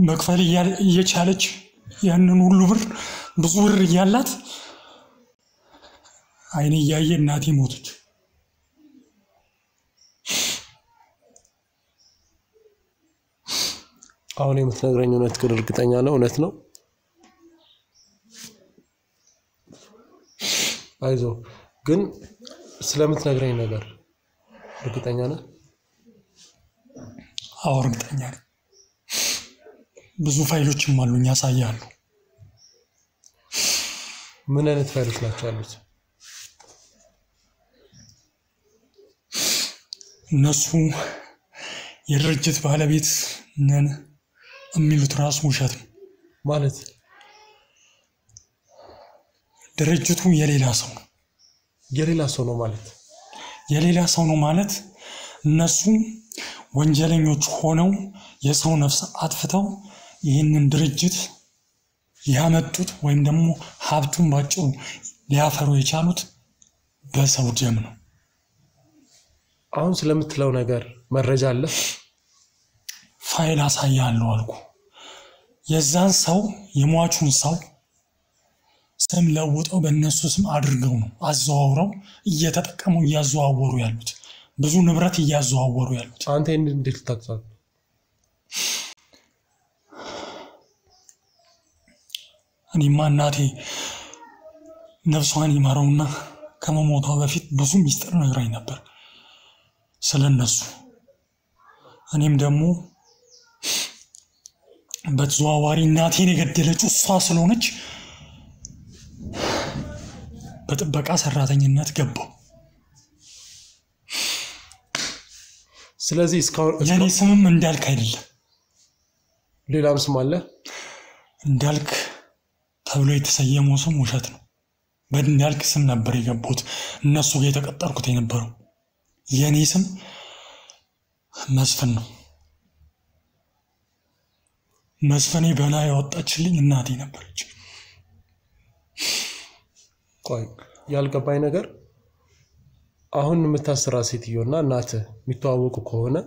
መክፈል እየቻለች ያንን ሁሉ ብር ብዙ ብር እያላት አይኔ እያየ እናቴ ሞተች። አሁን የምትነግረኝ እውነት ግን እርግጠኛ ነው? እውነት ነው? አይዞ ግን ስለምትነግረኝ ነገር እርግጠኛ ነህ? አዎ እርግጠኛ ነኝ። ብዙ ፋይሎችም አሉኝ ያሳያሉ። ምን አይነት ፋይሎች ናቸው ያሉት? እነሱ የድርጅት ባለቤት ነን የሚሉት ራሱ ውሸት ነው። ማለት ድርጅቱ የሌላ ሰው ነው። የሌላ ሰው ነው ማለት የሌላ ሰው ነው ማለት እነሱ ወንጀለኞች ሆነው የሰው ነፍስ አጥፍተው ይህንን ድርጅት ያመጡት ወይም ደግሞ ሀብቱን ባጭሩ ሊያፈሩ የቻሉት በሰው ደም ነው። አሁን ስለምትለው ነገር መረጃ አለ? ፋይል አሳያለሁ አልኩ። የዛን ሰው የሟቹን ሰው ስም ለውጠው በእነሱ ስም አድርገው ነው አዘዋውረው እየተጠቀሙ እያዘዋወሩ ያሉት። ብዙ ንብረት እያዘዋወሩ ያሉት። አንተ እንዴት ልታውቃለህ? እኔማ እናቴ ነፍሷን ይማረውና ከመሞቷ በፊት ብዙ ሚስጥር ነግራኝ ነበር ስለነሱ። እኔም ደግሞ በተዘዋዋሪ እናቴን የገደለችው እሷ ስለሆነች በጥበቃ ሰራተኝነት ገባሁ። ስለዚህ እስካሁን የኔ ስምም እንዳልክ አይደለም። ሌላም ስም አለ? እንዳልክ ተብሎ የተሰየመው ስም ውሸት ነው። በእንዳልክ ስም ነበር የገባሁት እነሱ ጋር የተቀጠርኩት የነበረው። የኔ ስም መስፍን ነው። መስፍኔ በላይ ያወጣችልኝ እናቴ ነበረች። ቆይ ያልገባኝ ነገር አሁን የምታስራ ሴትዮና እናትህ የሚተዋወቁ ከሆነ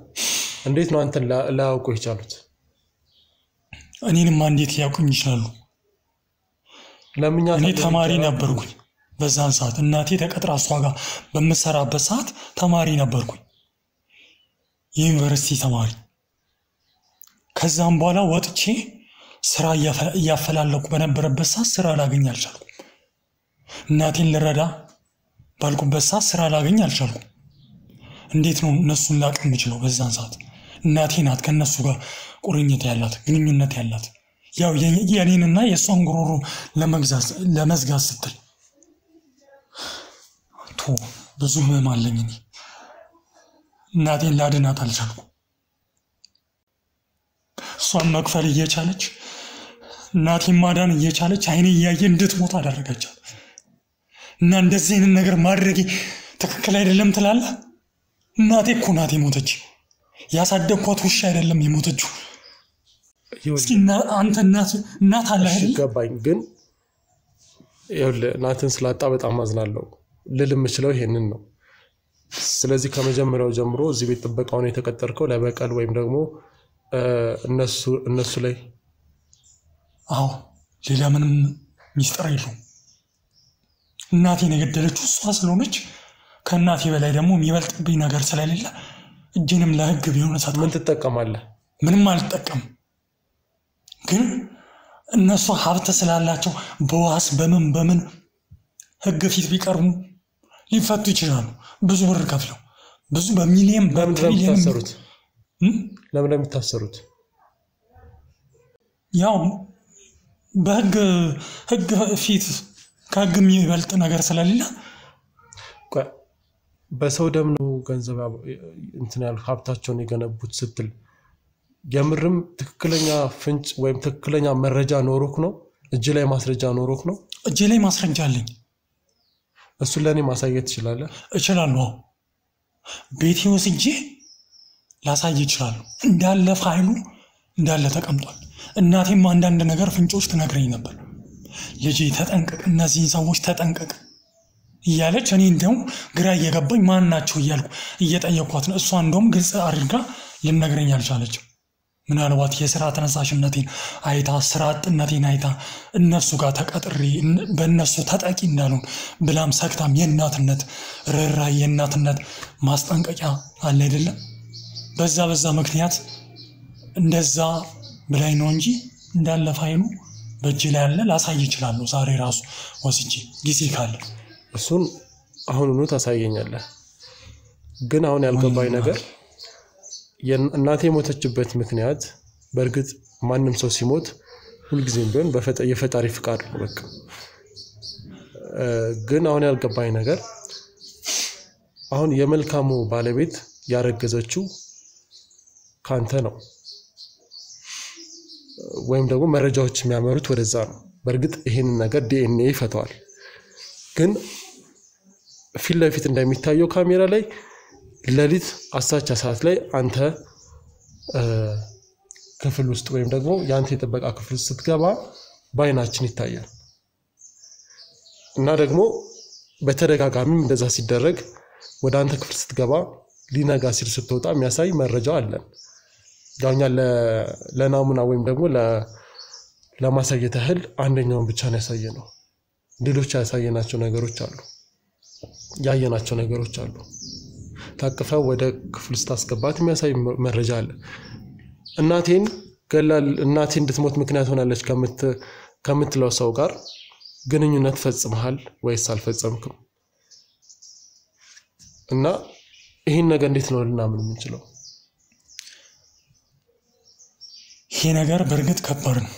እንዴት ነው አንተን ላያውቁ የቻሉት? እኔንማ እንዴት ሊያውቁኝ ይችላሉ? እኔ ተማሪ ነበርኩኝ በዛን ሰዓት። እናቴ ተቀጥራ እሷ ጋር በምሰራበት ሰዓት ተማሪ ነበርኩኝ፣ የዩኒቨርሲቲ ተማሪ። ከዛም በኋላ ወጥቼ ስራ እያፈላለኩ በነበረበት ሰዓት ስራ ላገኝ አልቻልኩም። እናቴን ልረዳ ባልኩበት ሰዓት ስራ ላገኝ አልቻልኩም። እንዴት ነው እነሱን ላቅ የምችለው? በዛን ሰዓት እናቴ ናት ከነሱ ጋር ቁርኝት ያላት ግንኙነት ያላት። ያው የኔንና የሷን ጉሮሮ ለመዝጋት ስትል ብዙ ህመም አለኝ እኔ። እናቴን ላድናት አልቻልኩም። እሷን መክፈል እየቻለች እናቴን ማዳን እየቻለች አይኔ እያየ እንድትሞት አደረገቻት። እና እንደዚህ አይነት ነገር ማድረጌ ትክክል አይደለም ትላለህ? እናቴ እኮ ናት የሞተች። ያሳደግኳት ውሻ አይደለም የሞተችው። እስኪ አንተ እናት አለ አይደል? ገባኝ። ግን እናትን ስላጣ በጣም አዝናለሁ ልል የምችለው ይሄንን ነው። ስለዚህ ከመጀመሪያው ጀምሮ እዚህ ቤት ጥበቃውን የተቀጠርከው ለበቀል ወይም ደግሞ እነሱ ላይ? አዎ፣ ሌላ ምንም ሚስጥር የለውም። እናቴን የገደለችው እሷ ስለሆነች ከእናቴ በላይ ደግሞ የሚበልጥብኝ ነገር ስለሌለ እጄንም ለህግ ቢሆን እሰጣለሁ። ምን ትጠቀማለህ? ምንም አልጠቀምም። ግን እነሱ ሀብት ስላላቸው በዋስ በምን ህግ ፊት ቢቀርቡ ሊፈቱ ይችላሉ። ብዙ ብር ከፍለው ብዙ በሚሊየን በትሪሊየን ለምን የሚታሰሩት? ያው በህግ ፊት ከህግ የሚበልጥ ነገር ስለሌለ በሰው ደም ነው ገንዘብ እንትን ያሉ ሀብታቸውን የገነቡት ስትል የምርም ትክክለኛ ፍንጭ ወይም ትክክለኛ መረጃ ኖሮክ ነው? እጅ ላይ ማስረጃ ኖሮክ ነው? እጅ ላይ ማስረጃ አለኝ። እሱን ለእኔ ማሳየት ትችላለህ? እችላለሁ። ቤቴ ወስጄ ላሳይ እችላለሁ። እንዳለ ፋይሉ እንዳለ ተቀምጧል። እናቴም አንዳንድ ነገር ፍንጮች ትነግረኝ ነበር። ልጄ ተጠንቀቅ፣ እነዚህን ሰዎች ተጠንቀቅ እያለች እኔ እንደውም ግራ እየገባኝ ማን ናቸው እያልኩ እየጠየኳት ነው። እሷ እንደውም ግልጽ አድርጋ ልነግረኝ አልቻለችም። ምናልባት የስራ ተነሳሽነቴን አይታ ስራ አጥነቴን አይታ እነሱ ጋር ተቀጥሬ በእነሱ ተጠቂ እንዳልሆን ብላም ሰክታም የእናትነት ርኅራኄ የእናትነት ማስጠንቀቂያ አለ አይደለም። በዛ ምክንያት እንደዛ ብላኝ ነው እንጂ እንዳለ ፋይሉ በእጅ ላይ ያለ ላሳይ እችላለሁ። ዛሬ ራሱ ወስጄ ጊዜ ካለ እሱን አሁኑኑ ታሳየኛለህ። ግን አሁን ያልገባኝ ነገር እናቴ የሞተችበት ምክንያት በእርግጥ ማንም ሰው ሲሞት ሁልጊዜም ቢሆን የፈጣሪ ፍቃድ ነው በቃ። ግን አሁን ያልገባኝ ነገር አሁን የመልካሙ ባለቤት ያረገዘችው ካንተ ነው ወይም ደግሞ መረጃዎች የሚያመሩት ወደዛ ነው። በእርግጥ ይሄንን ነገር ዲኤንኤ ይፈታዋል። ግን ፊት ለፊት እንደሚታየው ካሜራ ላይ ለሊት አሳቻ ሰዓት ላይ አንተ ክፍል ውስጥ ወይም ደግሞ ያንተ የጥበቃ ክፍል ውስጥ ስትገባ ባይናችን ይታያል። እና ደግሞ በተደጋጋሚም እንደዛ ሲደረግ ወደ አንተ ክፍል ስትገባ ሊነጋ ሲል ስትወጣ የሚያሳይ መረጃ አለን። ያውኛ ለናሙና ወይም ደግሞ ለማሳየት ያህል አንደኛውን ብቻ ነው ያሳየነው። ሌሎች ያሳየናቸው ነገሮች አሉ፣ ያየናቸው ነገሮች አሉ። ታቅፈው ወደ ክፍል ውስጥ አስገባት የሚያሳይ መረጃ አለ። እናቴን ገላል እናቴ እንድትሞት ምክንያት ሆናለች ከምትለው ሰው ጋር ግንኙነት ፈጽመሃል ወይስ አልፈጸምክም? እና ይሄን ነገር እንዴት ነው ልናምን የምንችለው? ይሄ ነገር በእርግጥ ከባድ ነው።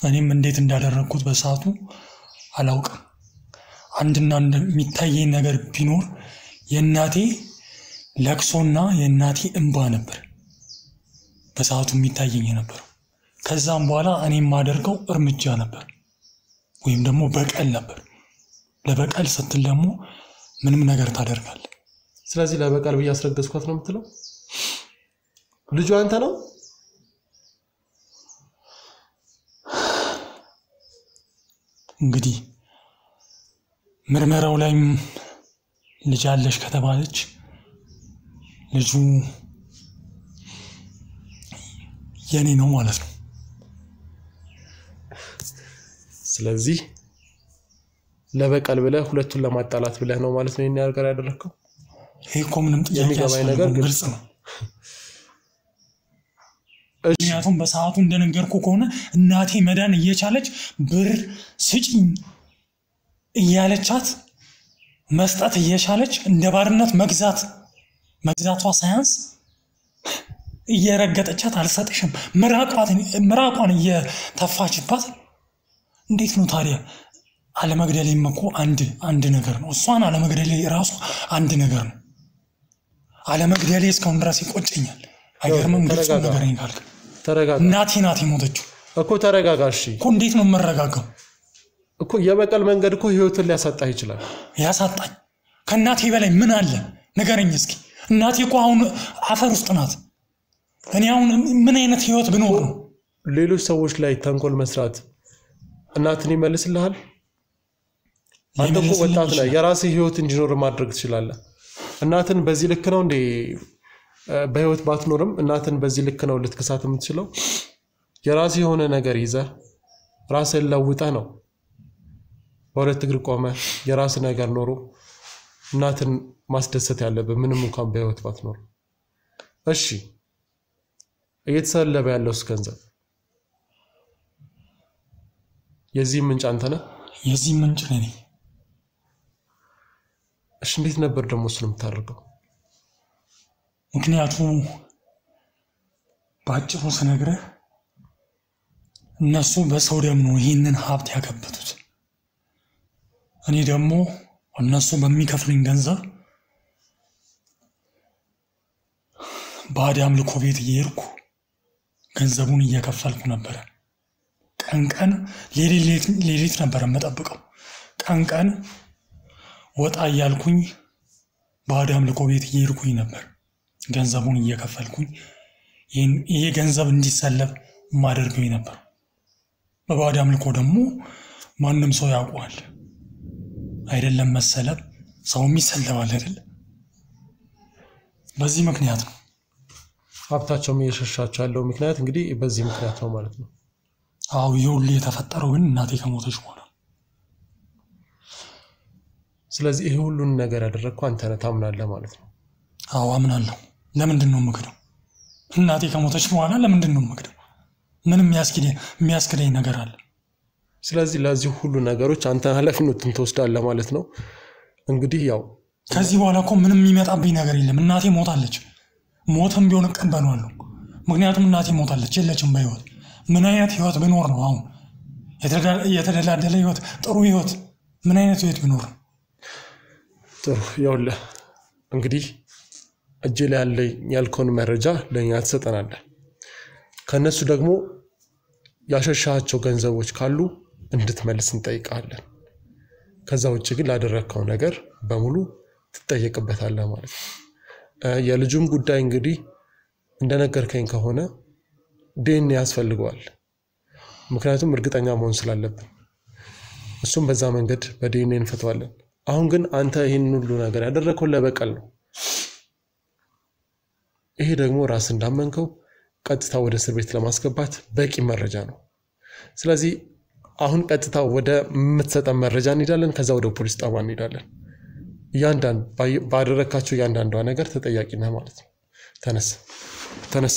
እኔም እንዴት እንዳደረኩት በሰዓቱ አላውቅም። አንድና የሚታየኝ ነገር ቢኖር የእናቴ ለቅሶና የእናቴ እንባ ነበር በሰዓቱ የሚታየኝ ነበር። ከዛም በኋላ እኔ የማደርገው እርምጃ ነበር ወይም ደግሞ በቀል ነበር። ለበቀል ስትል ደግሞ ምንም ነገር ታደርጋለህ። ስለዚህ ለበቀል ብዬ አስረገዝኳት ነው የምትለው? ልጁ አንተ ነው? እንግዲህ ምርመራው ላይም ልጅ አለሽ ከተባለች ልጁ የኔ ነው ማለት ነው። ስለዚህ ለበቀል ብለህ ሁለቱን ለማጣላት ብለህ ነው ማለት ነው ይሄን ነገር ያደረከው? ይሄ እኮ ምንም ጥያቄ ነገር ግልጽ ነው። ምክንያቱም በሰዓቱ እንደነገርኩ ከሆነ እናቴ መዳን እየቻለች ብር ስጪኝ እያለቻት መስጠት እየቻለች እንደ ባርነት መግዛቷ ሳያንስ እየረገጠቻት አልሰጥሽም ምራቋን እየተፋችባት እንዴት ነው ታዲያ? አለመግደሌም እኮ አንድ ነገር ነው። እሷን አለመግደሌ ራሱ አንድ ነገር ነው። አለመግደሌ እስካሁን ድረስ ይቆጨኛል። አይገርምም? ግልጽ ነገር ይንካልክ። ተረጋጋ። እናቴ ናት የሞተችው እኮ። ተረጋጋ። እሺ እኮ እንዴት ነው የምረጋጋው? እኮ የበቀል መንገድ እኮ ህይወትን ሊያሳጣህ ይችላል። ያሳጣኝ ከእናቴ በላይ ምን አለ ንገረኝ እስኪ። እናቴ እኮ አሁን አፈር ውስጥ ናት። እኔ አሁን ምን አይነት ህይወት ብኖር ነው? ሌሎች ሰዎች ላይ ተንኮል መስራት እናትን ይመልስልሃል? አንተ እኮ ወጣት ነህ። የራስህ ህይወት እንዲኖር ማድረግ ትችላለህ። እናትን በዚህ ልክ ነው እንዴ? በህይወት ባትኖርም እናትን በዚህ ልክ ነው ልትከሳት የምትችለው? የራስህ የሆነ ነገር ይዘህ ራስህን ለውጠህ ነው በሁለት እግር ቆመህ የራስህ ነገር ኖሮ እናትን ማስደሰት ያለብህ ምንም እንኳን በህይወት ባትኖር። እሺ እየተሰለበ ያለውስ ገንዘብ የዚህ ምንጭ አንተ ነህ? የዚህ ምንጭ ነኝ። እሺ እንዴት ነበር ደግሞ እሱን የምታደርገው? ምክንያቱም ባጭሩ ስነግርህ እነሱ በሰው ደም ነው ይህንን ሀብት ያከበቱት። እኔ ደግሞ እነሱ በሚከፍሉኝ ገንዘብ ባዕድ አምልኮ ቤት እየሄድኩ ገንዘቡን እየከፈልኩ ነበረ። ቀን ሌሊት ነበር የምጠብቀው። ቀን ወጣ እያልኩኝ ባዕድ አምልኮ ቤት እየሄድኩኝ ነበር ገንዘቡን እየከፈልኩኝ ይሄ ገንዘብ እንዲሰለብ ማደርገው ነበር። በባዕድ አምልኮ ደግሞ ማንም ሰው ያውቀዋል አይደለም መሰለብ ሰውም ይሰለባል አይደል? በዚህ ምክንያት ነው ሀብታቸውም እየሸሻቸው ያለው ምክንያት እንግዲህ በዚህ ምክንያት ነው ማለት ነው። አዎ ይሁን የተፈጠረው ግን እናቴ ከሞተች በኋላ። ስለዚህ ይሄ ሁሉን ነገር ያደረግከው አንተ ነህ ታምናለህ ማለት ነው? አዎ አምናለሁ። ለምንድን ነው የምክደው? እናቴ ከሞተች በኋላ ለምንድን ነው የምክደው? ምንም የሚያስክደኝ ነገር አለ? ስለዚህ ለዚህ ሁሉ ነገሮች አንተ ኃላፊነቱን ትወስዳለህ ማለት ነው። እንግዲህ ያው ከዚህ በኋላ እኮ ምንም የሚመጣብኝ ነገር የለም። እናቴ ሞታለች። ሞትም ቢሆን እቀበለዋለሁ። ምክንያቱም እናቴ ሞታለች፣ የለችም በህይወት። ምን አይነት ህይወት ብኖር ነው አሁን የተደላደለ ህይወት፣ ጥሩ ህይወት፣ ምን አይነት ህይወት ብኖር ነው? ጥሩ ይኸውልህ እንግዲህ እጄ ላይ ያለኝ ያልከውን መረጃ ለእኛ ትሰጠናለህ። ከነሱ ደግሞ ያሸሻቸው ገንዘቦች ካሉ እንድትመልስ እንጠይቃለን። ከዛ ውጭ ግን ላደረግከው ነገር በሙሉ ትጠየቅበታለህ ማለት ነው። የልጁም ጉዳይ እንግዲህ እንደነገርከኝ ከሆነ ዲኤንኤ ያስፈልገዋል። ምክንያቱም እርግጠኛ መሆን ስላለብን እሱም በዛ መንገድ በዲኤንኤ እንፈተዋለን። አሁን ግን አንተ ይህን ሁሉ ነገር ያደረግከው ለበቀል ነው። ይሄ ደግሞ ራስ እንዳመንከው ቀጥታ ወደ እስር ቤት ለማስገባት በቂ መረጃ ነው። ስለዚህ አሁን ቀጥታ ወደ የምትሰጠን መረጃ እንሄዳለን። ከዛ ወደ ፖሊስ ጣቢያ እንሄዳለን። ባደረካቸው እያንዳንዷ ነገር ተጠያቂ ነህ ማለት ነው። ተነስ